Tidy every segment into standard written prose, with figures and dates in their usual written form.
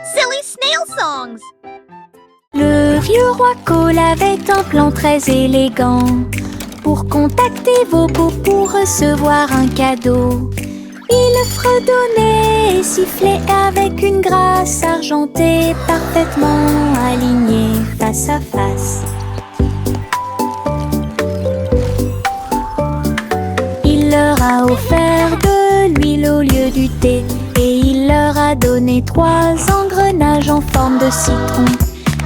Silly snail songs! Le vieux roi Cole avait un plan très élégant pour contacter vos beaux pour recevoir un cadeau. Il fredonnait et sifflait avec une grâce argentée parfaitement alignée face à face. Il leur a offert de l'huile au lieu du thé et il leur a donné 3 engrenages en forme de citron.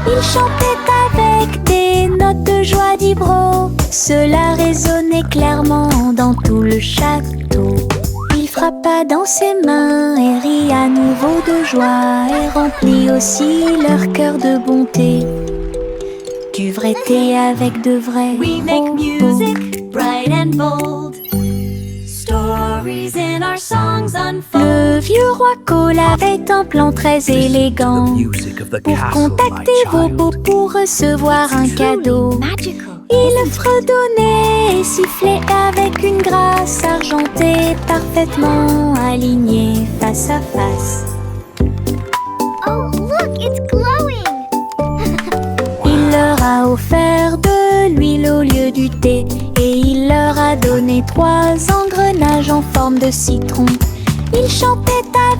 Il chantait avec des notes de joie d'Ibro. Cela résonnait clairement dans tout le château. Il frappa dans ses mains et rit à nouveau de joie et remplit aussi leur cœur de bonté. Du vrai thé avec de vrais We make propos. music bright and bold. Stories in our songs unfold. Le vieux roi Cole avait un plan très élégant pour contacter vos beaux pour recevoir un cadeau. Magical. Il fredonnait et sifflait avec une grâce argentée parfaitement alignée face à face. Oh, look, it's glowing! Il leur a offert de l'huile au lieu du thé et il leur a donné 3 engrenages en forme de citron. Il chantait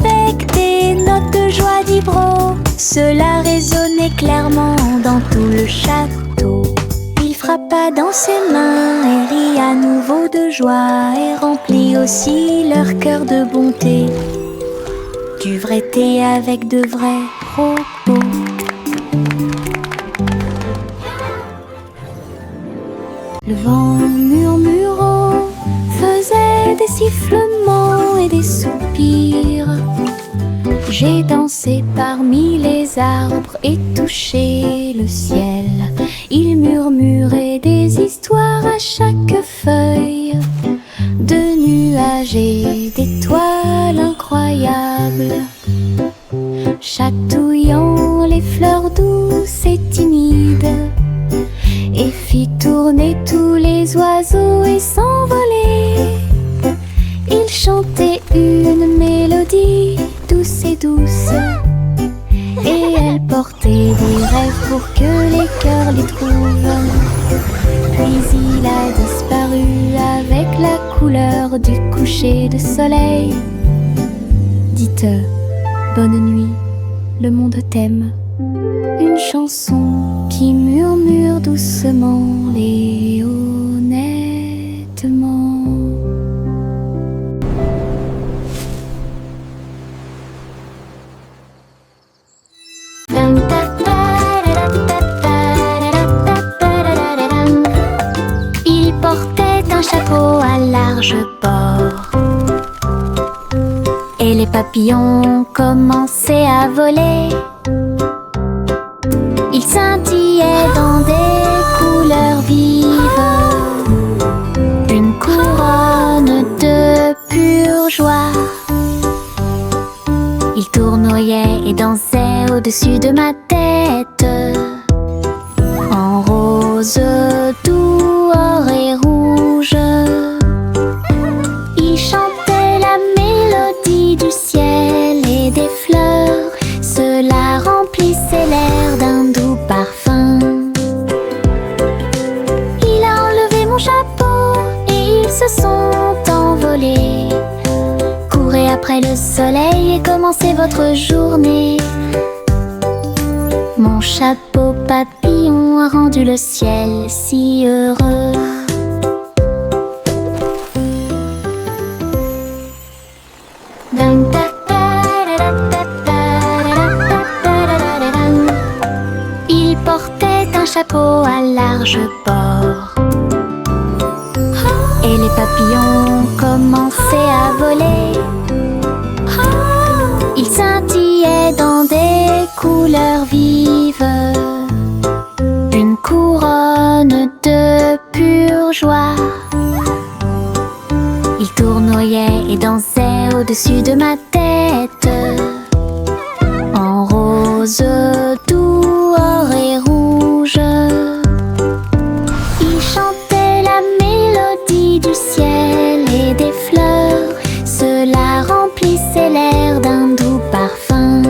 avec des notes de joie d'Ibro. Cela résonnait clairement dans tout le château. Il frappa dans ses mains et rit à nouveau de joie et remplit aussi leur cœur de bonté. Du vrai thé avec de vrais propos. Le vent murmurant faisait des sifflements et des soupirs. J'ai dansé parmi les arbres et touché le ciel. Il murmurait des histoires à chaque feuille, de nuages et d'étoiles incroyables, chatouillant les fleurs douces et timides, et fit tourner tous les oiseaux et s'envoler. Il chantait une mélodie douce et douce, et elle portait des rêves pour que les cœurs les trouvent. Puis il a disparu avec la couleur du coucher de soleil. Dites bonne nuit, le monde t'aime. Une chanson qui murmure doucement et honnêtement. Il portait un chapeau à large bord et les papillons commençaient à voler. Il scintillait dans des couleurs vives, une couronne de pure joie. Il tournoyait et dansait au-dessus de ma tête, en rose, doux, or et rouge. Il chantait la mélodie du ciel et des fleurs. Cela remplissait l'air d'un doux parfum. Il a enlevé mon chapeau et ils se sont envolés. Courez après le soleil et commencez votre journée. Mon chapeau papillon a rendu le ciel si heureux. Il portait un chapeau à large bord et les papillons commençaient à voler. Il scintillait dans des couleurs vives, une couronne de pure joie. Il tournoyait et dansait au-dessus de ma tête, en rose, doux, or et rouge. Il chantait la mélodie du ciel et des fleurs. Cela remplissait l'air d'un doux parfum.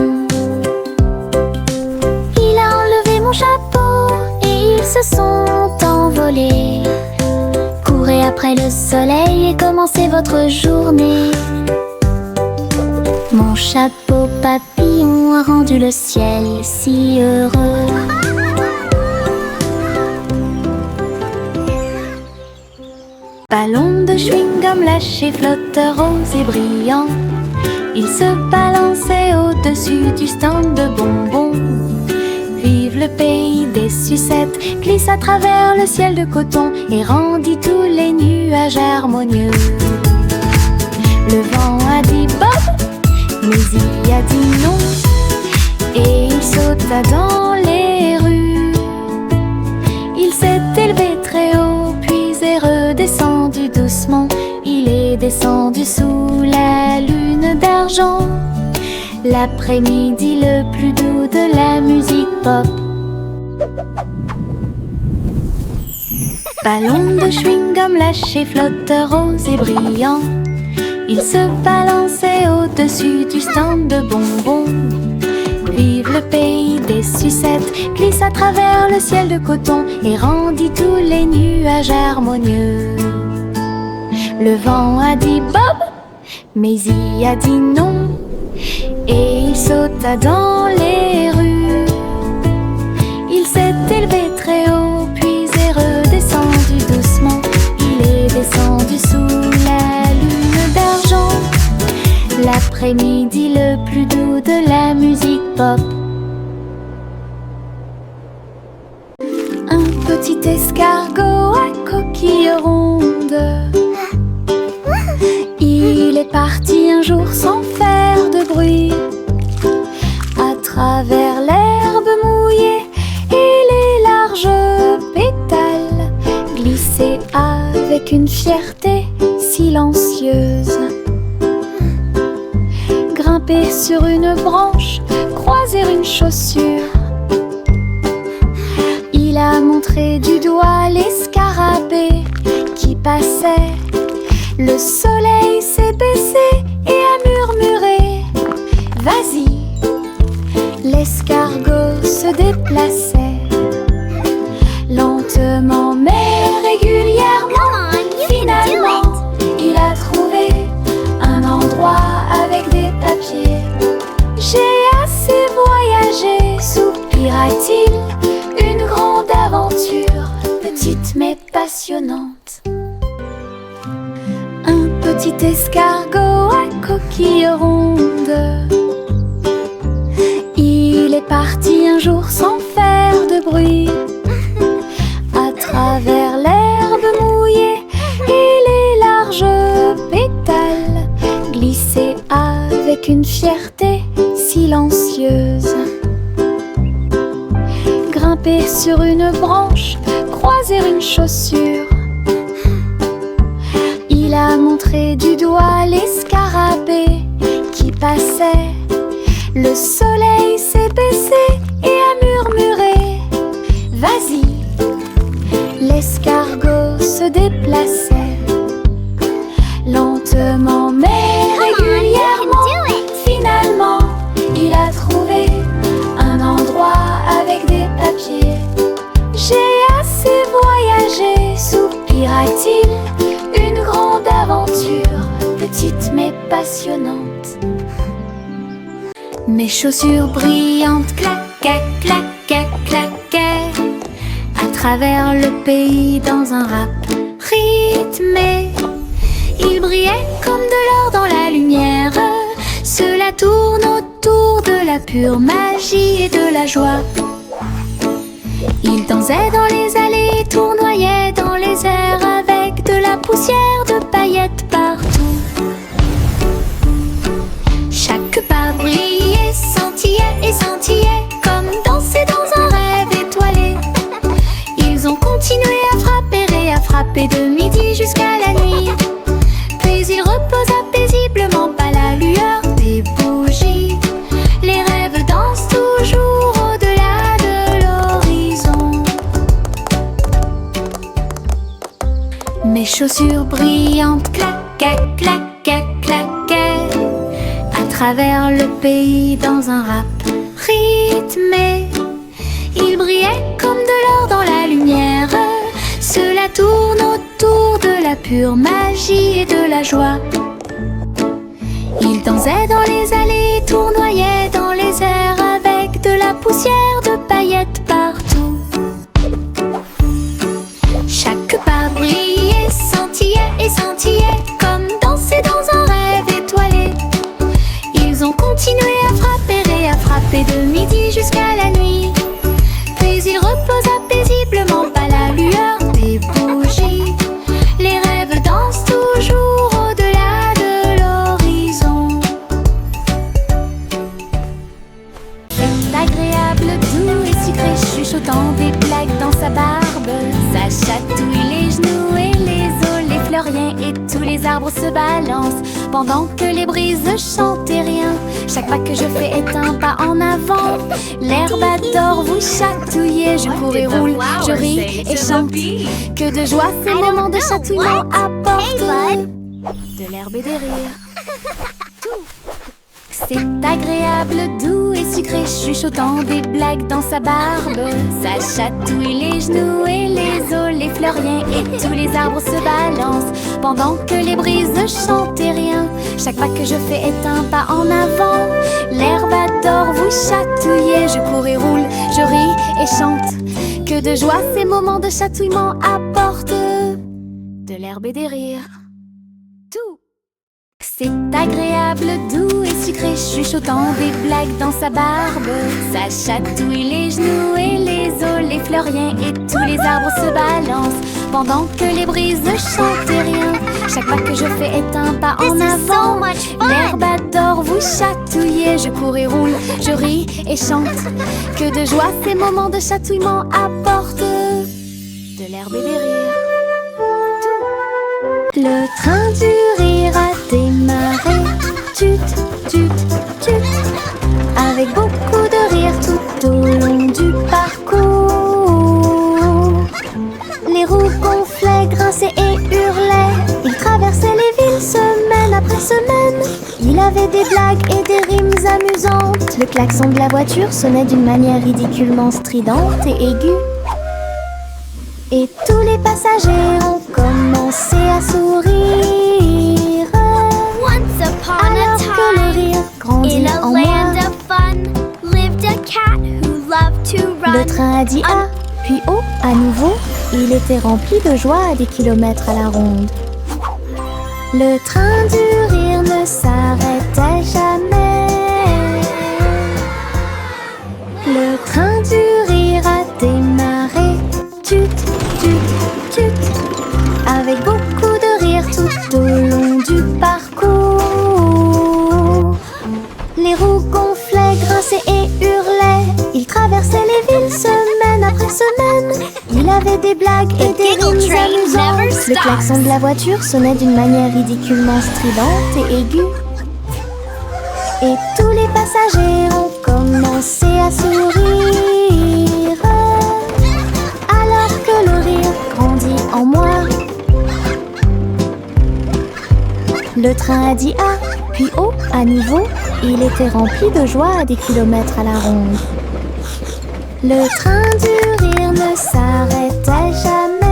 votre journée. Mon chapeau papillon a rendu le ciel si heureux. Ballon de chewing-gum lâché, flotteur rose et brillant, il se balançait au-dessus du stand de bonbons. Vive le pays des sucettes, glisse à travers le ciel de coton et rendit tous les nuages harmonieux. Le vent a dit Bob, mais il a dit non, et il sauta dans les rues. Il s'est élevé très haut, puis est redescendu doucement. Il est descendu sous la lune d'argent. L'après-midi le plus doux de la musique pop. Ballon de chewing-gum lâché, flotteur rose et brillant, il se balançait au-dessus du stand de bonbons. Vive le pays des sucettes, glisse à travers le ciel de coton et rendit tous les nuages harmonieux. Le vent a dit Bob, mais il a dit non, et il sauta dans les rues. Il s'est élevé très haut, puis est redescendu doucement. Il est descendu sous la lune d'argent. L'après-midi le plus doux de la musique pop. Un petit escargot à coquille ronde, il est parti un jour sans faire de bruit, à travers l'herbe mouillée et les larges pétales, glisser avec une fierté silencieuse. Grimper sur une branche, croiser une chaussure. Il a montré du doigt les scarabées qui passaient. Le soleil s'est baissé et a murmuré vas-y. L'escargot se déplaçait lentement mais régulièrement. Finalement, il a trouvé un endroit avec des papiers. J'ai assez voyagé, soupira-t-il. Une grande aventure, petite mais passionnante. Un petit escargot à coquille ronde, il est parti un jour sans faire de bruit, à travers l'herbe mouillée et les larges pétales, glisser avec une fierté silencieuse. Grimper sur une branche, croiser une chaussure. Il a montré du doigt les scarabées qui passaient. Le soleil s'est baissé et a murmuré vas-y. L'escargot se déplaçait lentement mais régulièrement. Finalement, il a trouvé un endroit avec des papiers. J'ai assez voyagé, soupira-t-il. Une grande aventure, petite mais passionnante. Mes chaussures brillantes claquaient, claquaient, claquaient à travers le pays dans un rap rythmé. Ils brillaient comme de l'or dans la lumière. Cela tourne autour de la pure magie et de la joie. Ils dansaient dans les allées, tournoyaient dans les airs avec de la poussière de paillettes partout. Chaque pas brillait, scintillait et scintillait comme danser dans un rêve étoilé. Ils ont continué à frapper et à frapper de midi jusqu'à la nuit. Puis ils reposaient paisiblement pas la lueur des bougies. Les rêves dansent toujours au-delà de l'horizon. Mes chaussures brillantes claquaient, claquaient, claquaient à travers le pays dans un rap rythmé. Ils brillaient comme de l'or dans la lumière. Cela tournent autour de la pure magie et de la joie. Ils dansaient dans les allées, tournoyaient dans les airs avec de la poussière de paillettes partout. Chaque pas brillait, scintillait et scintillait comme danser dans un rêve étoilé. Ils ont continué à frapper de midi jusqu'à la nuit. Puis ils reposa paisiblement à la lueur des bougies. Les rêves dansent toujours au-delà de l'horizon. C'est agréable, doux et sucré, chuchotant des blagues dans sa barbe. Ça chatouille les genoux et les os, les fleuriens et tous les arbres se balancent pendant que les brises chantent et rien. Chaque pas que je fais est un pas en avant. L'herbe adore vous chatouiller. Je cours et roule, je ris et chante. Que de joie ces moments de chatouillement apportent de l'herbe et des rires. C'est agréable, doux et sucré, chuchotant des blagues dans sa barbe. Ça chatouille les genoux et les os, les fleuriens et tous les arbres se balancent pendant que les brises chantent et rien. Chaque pas que je fais est un pas en avant. L'herbe adore vous chatouiller. Je cours et roule, je ris et chante. Que de joie ces moments de chatouillement apportent de l'herbe et des rires. Tout. C'est agréable, doux et sucré, chuchotant des blagues dans sa barbe. Ça chatouille les genoux et les os, les fleuriens et tous les arbres se balancent pendant que les brises chantent et rien. Chaque pas que je fais est un pas en avant. L'herbe adore vous chatouiller. Je cours et roule, je ris et chante. Que de joie ces moments de chatouillement apportent de l'herbe et des rires. Le train du rire a démarré. Tut, tut, tut. Avec beaucoup de rire tout au long du parcours. Les roues gonflaient, grinçaient et hurlaient. Il traversait les villes semaine après semaine. Il avait des blagues et des rimes amusantes. Le klaxon de la voiture sonnait d'une manière ridiculement stridente et aiguë. Et tous les passagers ont commencé à sourire. Once upon Alors a que le time, rire grandit in a en land moi, of fun, lived a cat who loved to le run. train a dit A, puis O à nouveau. Il était rempli de joie à des kilomètres à la ronde. Le train du rire ne s'arrêtait jamais. Le train du rire a démarré. Tut, tut, tut. Avec beaucoup de rire tout au long du parcours. Les roues gonflaient, grinçaient et hurlaient. Il traversait les villes semaine après semaine. Il avait des blagues et des rimes amusantes. Le klaxon de la voiture sonnait d'une manière ridiculement stridente et aiguë. Et tous les passagers ont commencé à sourire. Alors que le rire grandit en moi. Le train a dit A, puis O à nouveau. Il était rempli de joie à des kilomètres à la ronde. Le train du rire ne s'arrêtait jamais.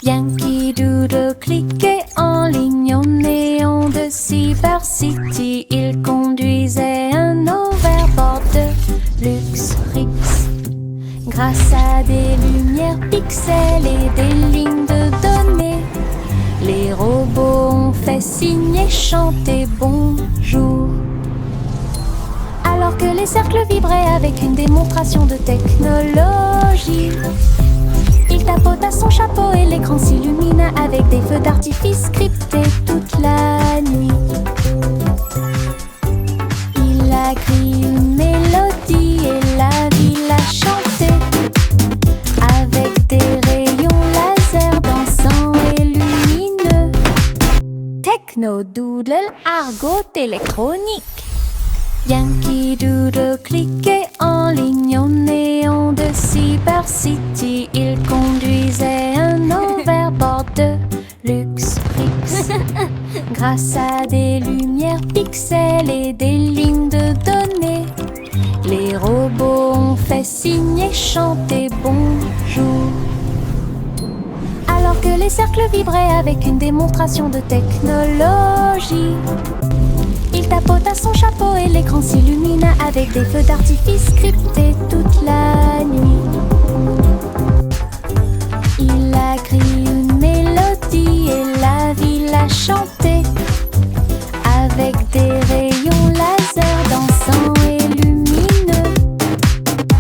Yankee Doodle cliquait en ligne au néon de Cyber City. Il conduisait un overboard de luxe Rix. Grâce à des lumières pixels et des lignes de données, les robots ont fait signe et chanter bonjour. Alors que les cercles vibraient avec une démonstration de technologie, il tapota son chapeau et l'écran s'illumina avec des feux d'artifice scriptés toute la nuit. Il a crié une mélodie et la ville a chanté avec des rayons laser dansants et lumineux. Techno Doodle, argot électronique. Yankee Doodle cliquait en ligne au néon de Cyber City. Il conduisait un overboard de luxe Rix. Grâce à des lumières pixels et des lignes de données, Les robots ont fait signe et chanté bonjour. Alors que les cercles vibraient avec une démonstration de technologie, il tapota son chapeau et l'écran s'illumina avec des feux d'artifice scriptés toute la nuit. Il a crié une mélodie et la ville a chanté avec des rayons laser dansants et lumineux.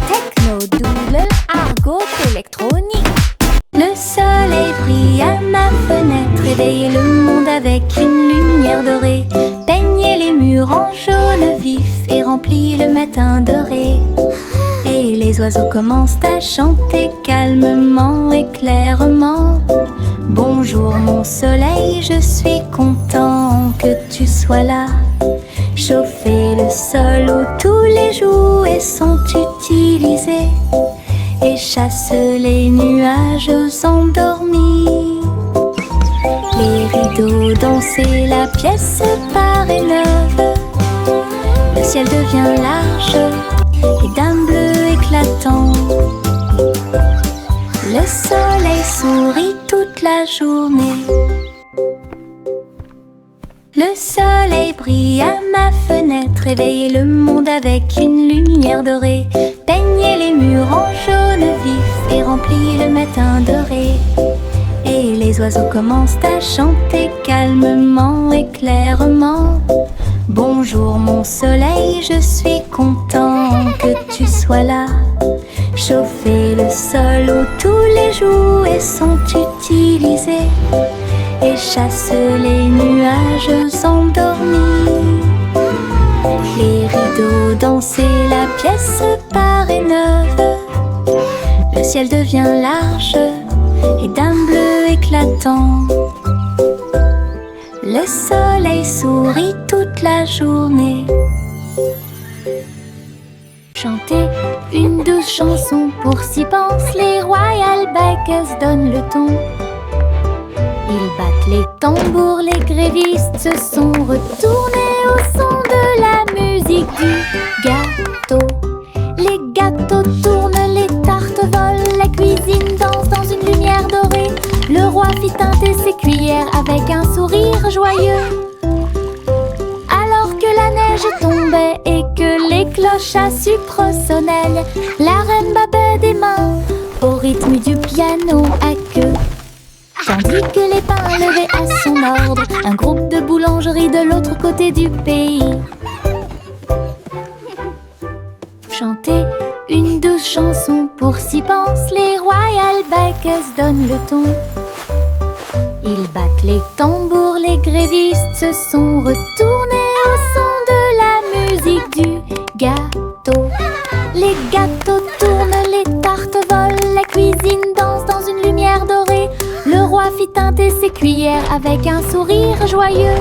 Techno, double, argot, électronique. Le soleil brille à ma fenêtre, réveille le monde avec une lumière dorée. Peignez les murs en jaune vif et remplit le matin doré. Et les oiseaux commencent à chanter calmement et clairement. Bonjour mon soleil, je suis content que tu sois là. Chauffer le sol où tous les jouets sont utilisés et chasse les nuages endormis. Les rideaux dansaient, la pièce paraît neuve. Le ciel devient large et d'un bleu éclatant. Le soleil sourit toute la journée. Le soleil brille à ma fenêtre, réveille le monde avec une lumière dorée. Peignez les murs en jaune vif et remplit le matin doré. Et les oiseaux commencent à chanter calmement et clairement. Bonjour mon soleil, je suis content que tu sois là. Chauffer le sol où tous les jouets sont utilisés et chasse les nuages endormis. Les rideaux dansaient, la pièce paraît neuve. Le ciel devient large et d'un bleu éclatant. Le soleil sourit toute la journée. Chanter une douce chanson, pour s'y pensent les Royal Bikers donnent le ton. Ils battent les tambours, les grévistes se sont retournés au son de la musique du gâteau. Les gâteaux tournent, les tartes volent, la cuisine danse dans une lumière dorée. Le roi fit teinter ses cuillères avec un sourire joyeux. Alors que la neige tombait et que les cloches à sucre sonnaient, la reine babait des mains au rythme du piano à queue. Tandis que les pains levaient à son ordre un groupe de boulangeries de l'autre côté du pays. Chanter une douce chanson, pour s'y pensent les Royal Bikers donnent le ton. Ils battent les tambours, les grévistes se sont retournés au son de la musique du gâteau. Les gâteaux tournent, les tartes volent, la cuisine danse dans une lumière dorée. Le roi fit teinter ses cuillères avec un sourire joyeux.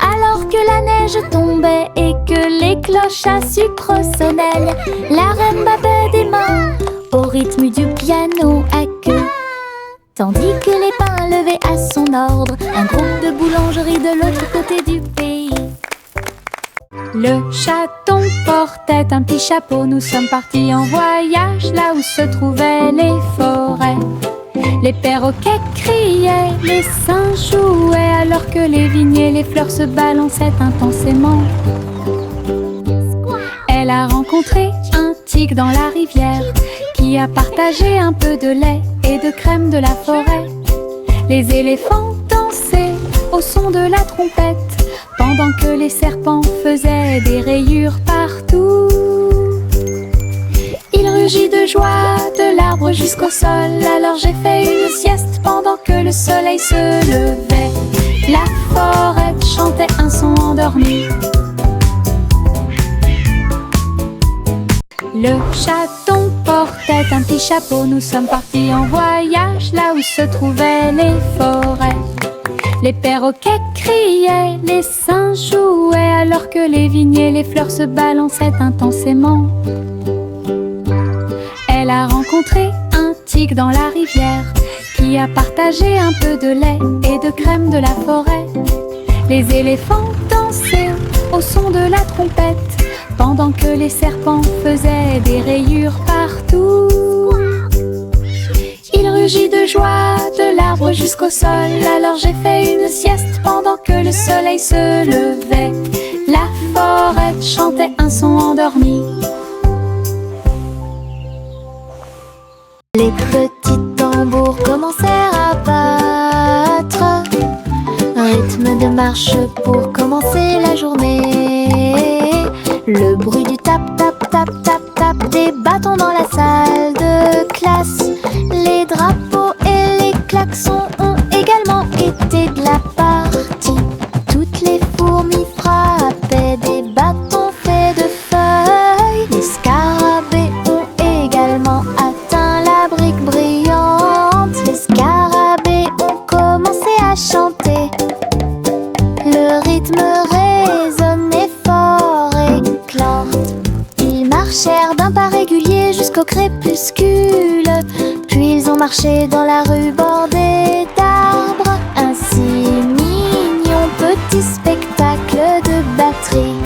Alors que la neige tombait et que les cloches à sucre sonnaient, la reine babait des mains au rythme du piano à queue. Tandis que les pains levaient à son ordre un groupe de boulangeries de l'autre côté du pays. Le chaton portait un petit chapeau, nous sommes partis en voyage là où se trouvaient les forêts. Les perroquets criaient, les singes jouaient, alors que les vignes et les fleurs se balançaient intensément. Elle a rencontré un tigre dans la rivière qui a partagé un peu de lait et de crème de la forêt. Les éléphants dansaient au son de la trompette pendant que les serpents faisaient des rayures partout. Il rugit de joie de l'arbre jusqu'au sol. Alors j'ai fait une sieste pendant que le soleil se levait. La forêt chantait un son endormi. Le chaton portait un petit chapeau, nous sommes partis en voyage là où se trouvaient les forêts. Les perroquets criaient, les singes jouaient, alors que les vignes et les fleurs se balançaient intensément. Elle a rencontré un tigre dans la rivière qui a partagé un peu de lait et de crème de la forêt. Les éléphants dansaient au son de la trompette pendant que les serpents faisaient des rayures partout. Il rugit de joie de l'arbre jusqu'au sol. Alors j'ai fait une sieste pendant que le soleil se levait. La forêt chantait un son endormi. Les petits tambours commencèrent à battre, rythme de marche pour commencer la journée. Le bruit du tap tap tap tap tap des bâtons dans la salle de classe. Les drapeaux et les klaxons ont également été de la partie. Toutes les fourmis frappaient des bâtons faits de feuilles. Les scarabées ont également atteint la brique brillante. Les scarabées ont commencé à chanter. Le rythme résonnait fort et clante. Ils marchèrent d'un pas régulier jusqu'au crépuscule. Puis ils ont marché dans la rue bordée d'arbres. Un si mignon petit spectacle de batterie.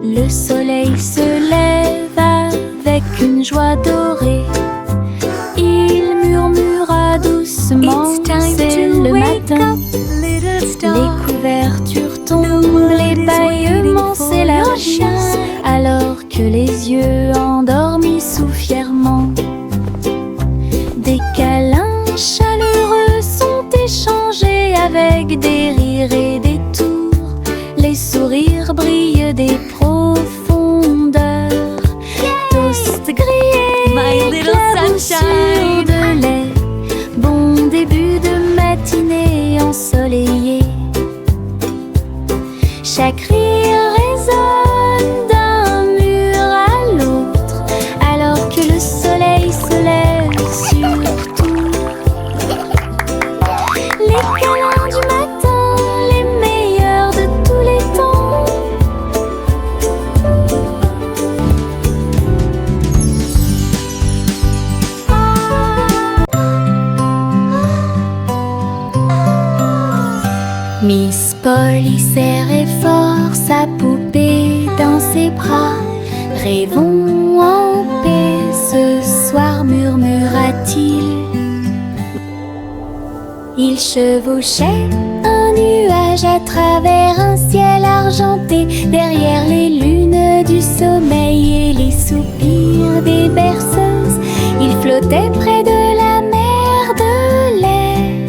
Le soleil se lève avec une joie dorée. Il murmura doucement, c'est le matin. Les couvertures tombent, les bâillements s'élargissent, alors que les yeux endormis soufflent fièrement. Des câlins chaleureux sont échangés avec des rires et des tours. Les sourires brillent des profondeurs. Toast grillé, éclaboussure de lait. Bon début de matinée ensoleillée. Chaque rire résonne d'un mur à l'autre, alors que le soleil se lève sur tout. Les câlins du matin, les meilleurs de tous les temps. Miss Polly serrait fort sa poupée dans ses bras. Rêvons en paix ce soir, murmura-t-il. Il chevauchait un nuage à travers un ciel argenté, derrière les lunes du sommeil et les soupirs des berceuses. Il flottait près de la mer de lait,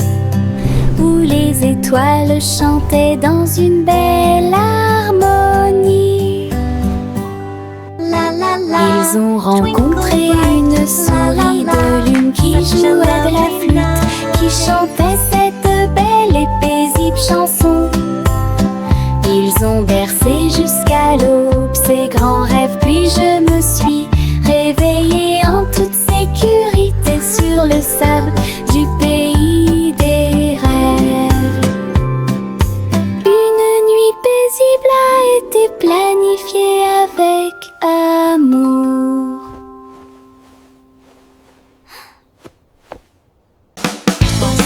où les étoiles chantaient dans une belle harmonie. Ils ont rencontré une souris de lune qui jouait de la flûte, qui chantait cette belle et paisible chanson. Ils ont bercé jusqu'à l'aube ces grands rêves, puis je me suis réveillée en toute sécurité sur le sable du pays des rêves. Une nuit paisible a été planifiée avec amour.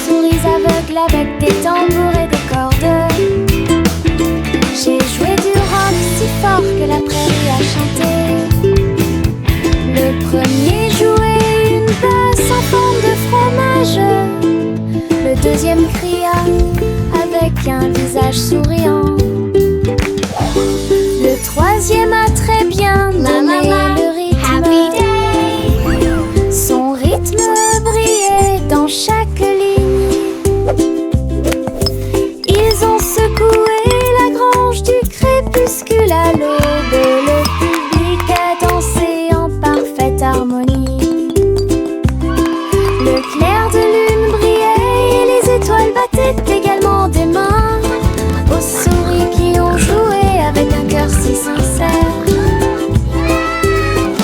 Souris aveugles avec des tambours et des cordes. J'ai joué du rock si fort que la prairie a chanté. Le premier jouait une basse en forme de fromage. Le deuxième cria avec un visage souriant. Le troisième a très bien donné le rythme. Son rythme brillait dans chaque ligne. Ils ont secoué la grange du crépuscule à l'aube, et le public a dansé en parfaite harmonie. Le clair de lune brillait et les étoiles battaient également des mains aux souris qui ont joué avec un cœur si sincère.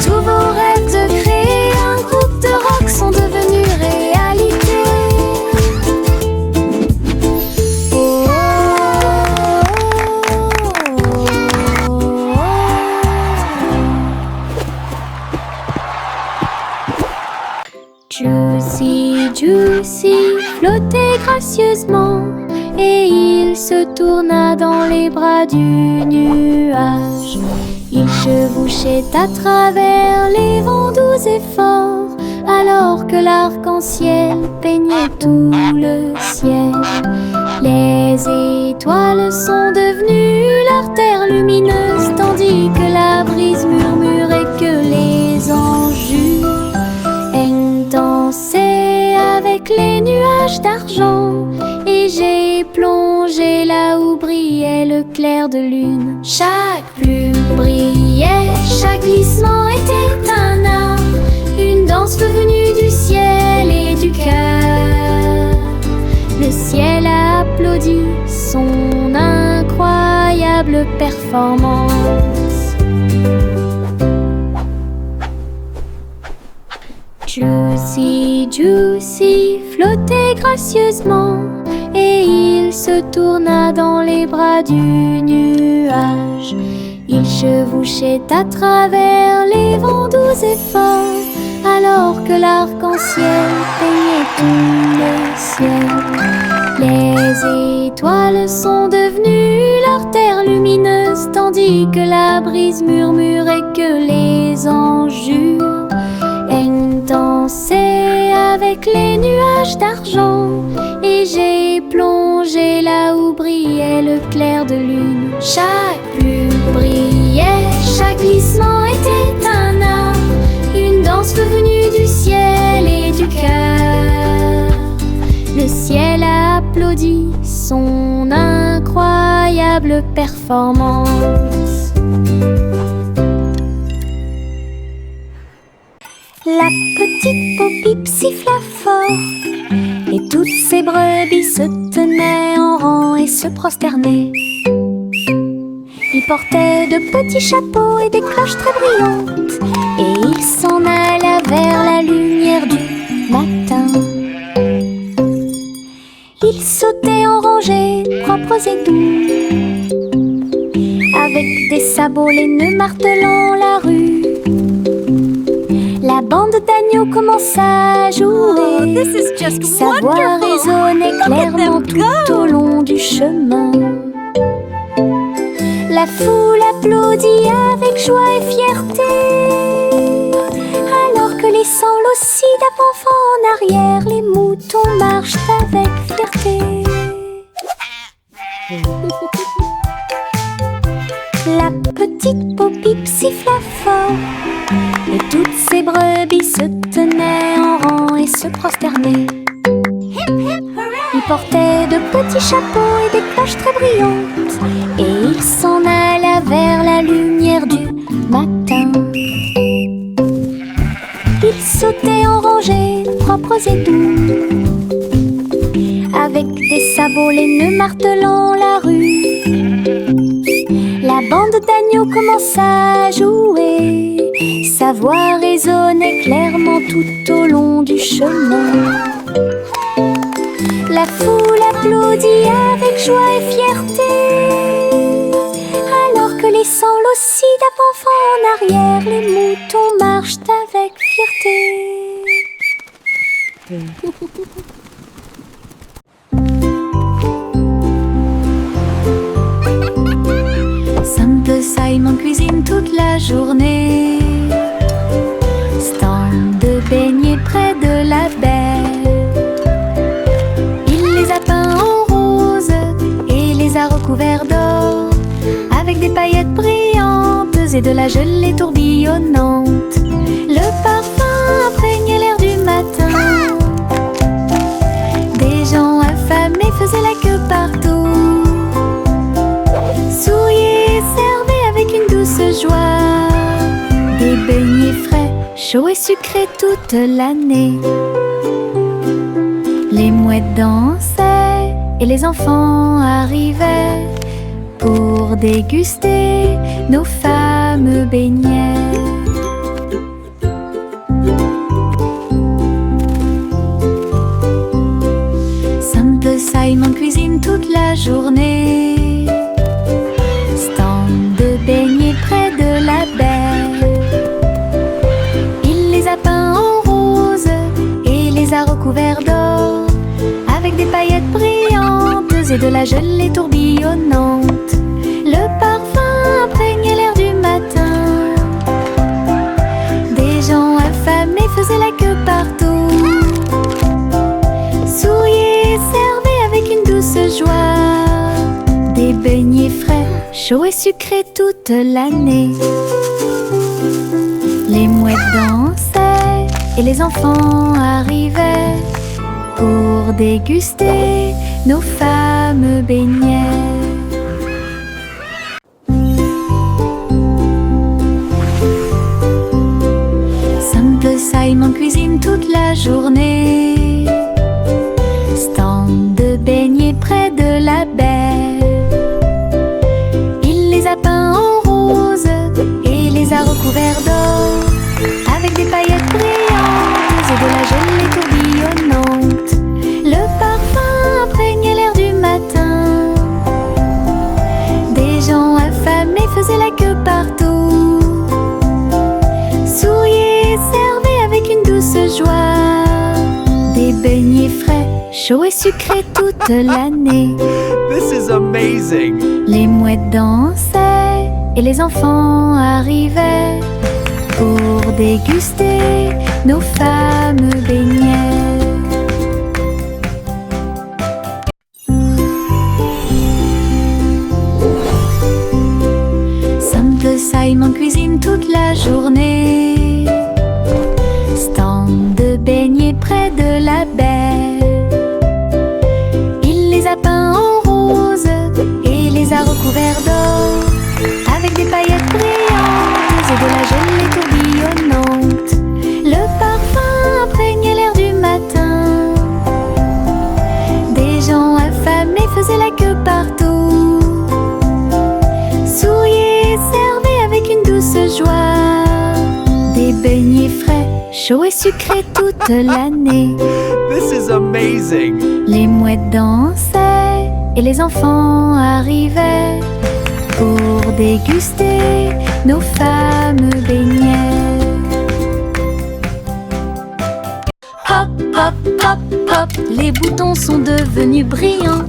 Tous vos rêves de créer un groupe de rock sont devenus réalité. Oh, oh, oh, oh. Juicy flottait gracieusement et il se tourna dans les bras du nuage. Il chevauchait à travers les vents doux et forts, alors que l'arc-en-ciel peignait tout le ciel. Les étoiles sont devenues leur terre lumineuse, tandis que la brise murmurait que les anges dansaient avec les nuages d'argent. Et j'ai plongé là où brillait le clair de lune. Chaque plume brillait, chaque glissement était un art, une danse venue du ciel et du cœur. Le ciel a applaudi son incroyable performance. Juicy flottait gracieusement et il se tourna dans les bras du nuage. Il chevauchait à travers les vents doux et forts, alors que l'arc-en-ciel peignait tout le ciel. Les étoiles sont devenues leur terre lumineuse, tandis que la brise murmurait que les anges dansaient avec les nuages d'argent. Et j'ai plongé là où brillait le clair de lune. Chaque plume brillait, chaque glissement était un art, une danse venue du ciel et du cœur. Le ciel a applaudi son incroyable performance. La petite Bo-Bip siffla fort et toutes ses brebis se tenaient en rang et se prosternaient. Ils portaient de petits chapeaux et des cloches très brillantes, et ils s'en alla vers la lumière du matin. Ils sautaient en rangées propres et doux, avec des sabots laineux martelant la rue. La bande d'agneaux commença à jouer. Sa voix résonnait clairement tout au long du chemin. La foule applaudit avec joie et fierté, alors que laissant l'ossie d'avant en arrière, les moutons marchent avec fierté. La petite Bo-Bip siffla fort et toutes ses brebis se tenaient en rang et se prosternaient. Ils portaient de petits chapeaux et des cloches très brillantes, et ils s'en alla vers la lumière du matin. Ils sautaient en rangées propres et doux, avec des sabots laineux martelant la rue. La bande d'agneaux commença à jouer. Sa voix résonnait clairement tout au long du chemin. La foule applaudit avec joie et fierté, alors que laissant l'ossie d'avant en arrière, les moutons marchent avec fierté. Simple Simon cuisine toute la journée, stand de beignets près de la baie. Il les a peints en rose et les a recouverts d'or, avec des paillettes brillantes et de la gelée tourbillonnante. Le parfum imprègne l'air du matin. Des gens affamés faisaient la queue partout, souriaient et servaient avec une douce joie des beignets frais, chauds et sucrés toute l'année. Les mouettes dansaient et les enfants arrivaient pour déguster nos fameux beignets. Simple Simon cuisine toute la journée, stand de beignets près de la baie. Il les a peints en rose et les a recouverts d'or, et de la gelée tourbillonnante. Le parfum imprégnait l'air du matin. Des gens affamés faisaient la queue partout. Souriaient et servaient avec une douce joie. Des beignets frais, chauds et sucrés toute l'année. Les mouettes dansaient et les enfants arrivaient pour déguster nos fameux beignets. Simple Simon cuisine toute la journée. Stand de beignets près de la baie. Il les a peints en rose et les a recouverts d'or, avec des paillettes brillantes et de la gelée tourbillonnante. Le parfum imprégnait l'air du matin. Des gens affamés faisaient la queue partout. Souriaient et servaient avec une douce joie. Des beignets frais, chauds et sucrés toute l'année. This is amazing! Les mouettes dansaient et les enfants arrivaient pour déguster nos fameux beignets. Simple Simon cuisine toute la journée. Stand de beignets près de la baie. Il les a peints en rose et les a recouverts d'or, avec des paillettes brillantes et de la gelée tourbillonnante. Le parfum imprégnait l'air du matin. Des gens affamés faisaient la queue partout. Souriaient et servaient avec une douce joie. Des beignets frais, chauds et sucrés toute l'année. This is amazing! Les mouettes dansaient et les enfants arrivaient pour déguster nos fameux beignets. Hop, hop, hop, hop, les boutons sont devenus brillants.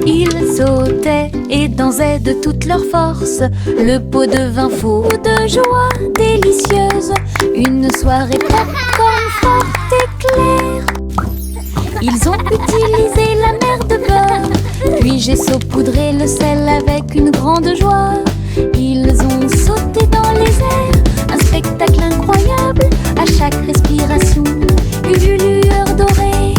Ils sautaient et dansaient de toute leur force. Le pot de vin fou de joie délicieuse. Une soirée popcorn forte et claire. Ils ont utilisé la mer de beurre, puis j'ai saupoudré le sel avec une grande joie. Ils ont sauté dans les airs, un spectacle incroyable. À chaque respiration, une lueur dorée.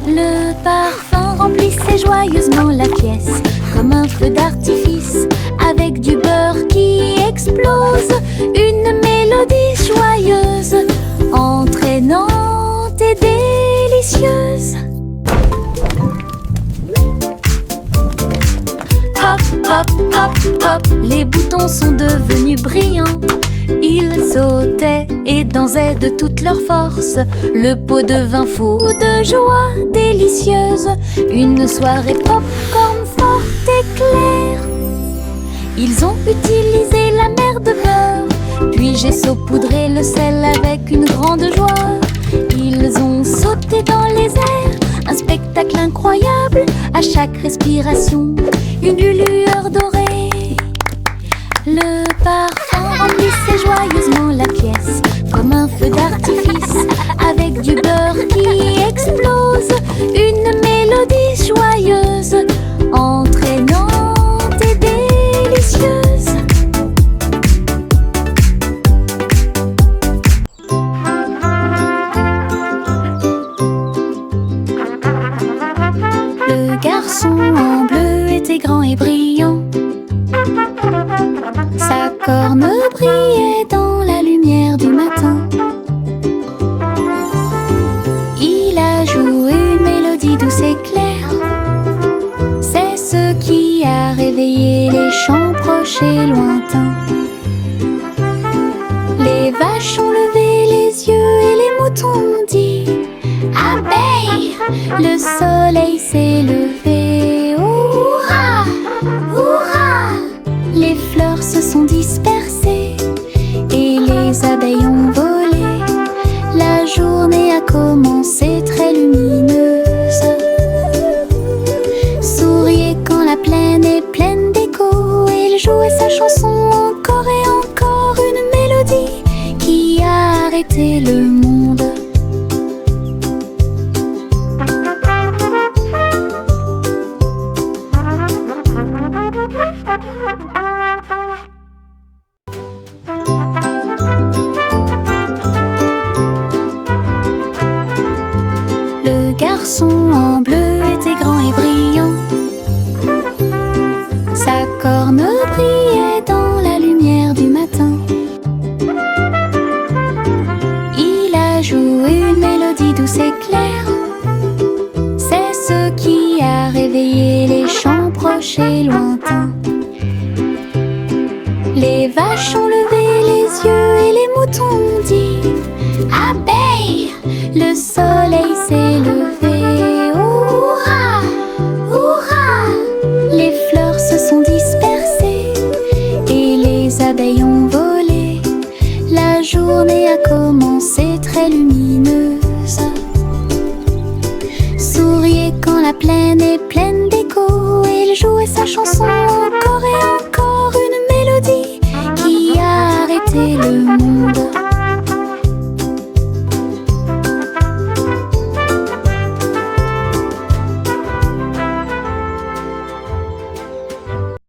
Le parfum remplissait joyeusement la pièce, comme un feu d'artifice, avec du beurre qui explose. Une mélodie joyeuse, entraînante et délicieuse. Hop, hop, hop, hop, les boutons sont devenus brillants. Ils sautaient et dansaient de toute leur force. Le pot de vin fou de joie délicieuse. Une soirée popcorn forte et claire. Ils ont utilisé la mer de beurre, puis j'ai saupoudré le sel avec une grande joie. Ils ont sauté dans les airs, un spectacle incroyable. À chaque respiration, une lueur dorée. Le parfum remplissait joyeusement la pièce, comme un feu d'artifice, avec du beurre qui explose. Une mélodie joyeuse, entraînante et délicieuse. Le garçon en bleu était grand et brillant. Sa corne brillait dans la lumière du matin. Il a joué une mélodie douce et claire. C'est ce qui a réveillé les chants proches et lointains. Les vaches ont levé les yeux et les moutons ont dit abeille. Le soleil s'est levé. Hurrah, hurrah. Les fleurs se sont dispersées et les abeilles ont volé. La journée a commencé très lumineuse. jouait sa chanson encore et encore, une mélodie qui a arrêté le monde. Le garçon en bleu était grand et brillant. Sa corne brillait dans la lumière du matin. Il a joué une mélodie douce et claire. C'est ce qui a réveillé les champs proches et lointains. Les vaches ont levé les yeux et les moutons ont dit abeille, le soleil s'est levé. Hurrah, hurrah! Les fleurs se sont dispersées et les abeilles ont volé. La journée a commencé très lumineuse. Souriez quand la plaine est pleine d'écho. Il jouait sa chanson encore et encore, une mélodie qui a arrêté le monde.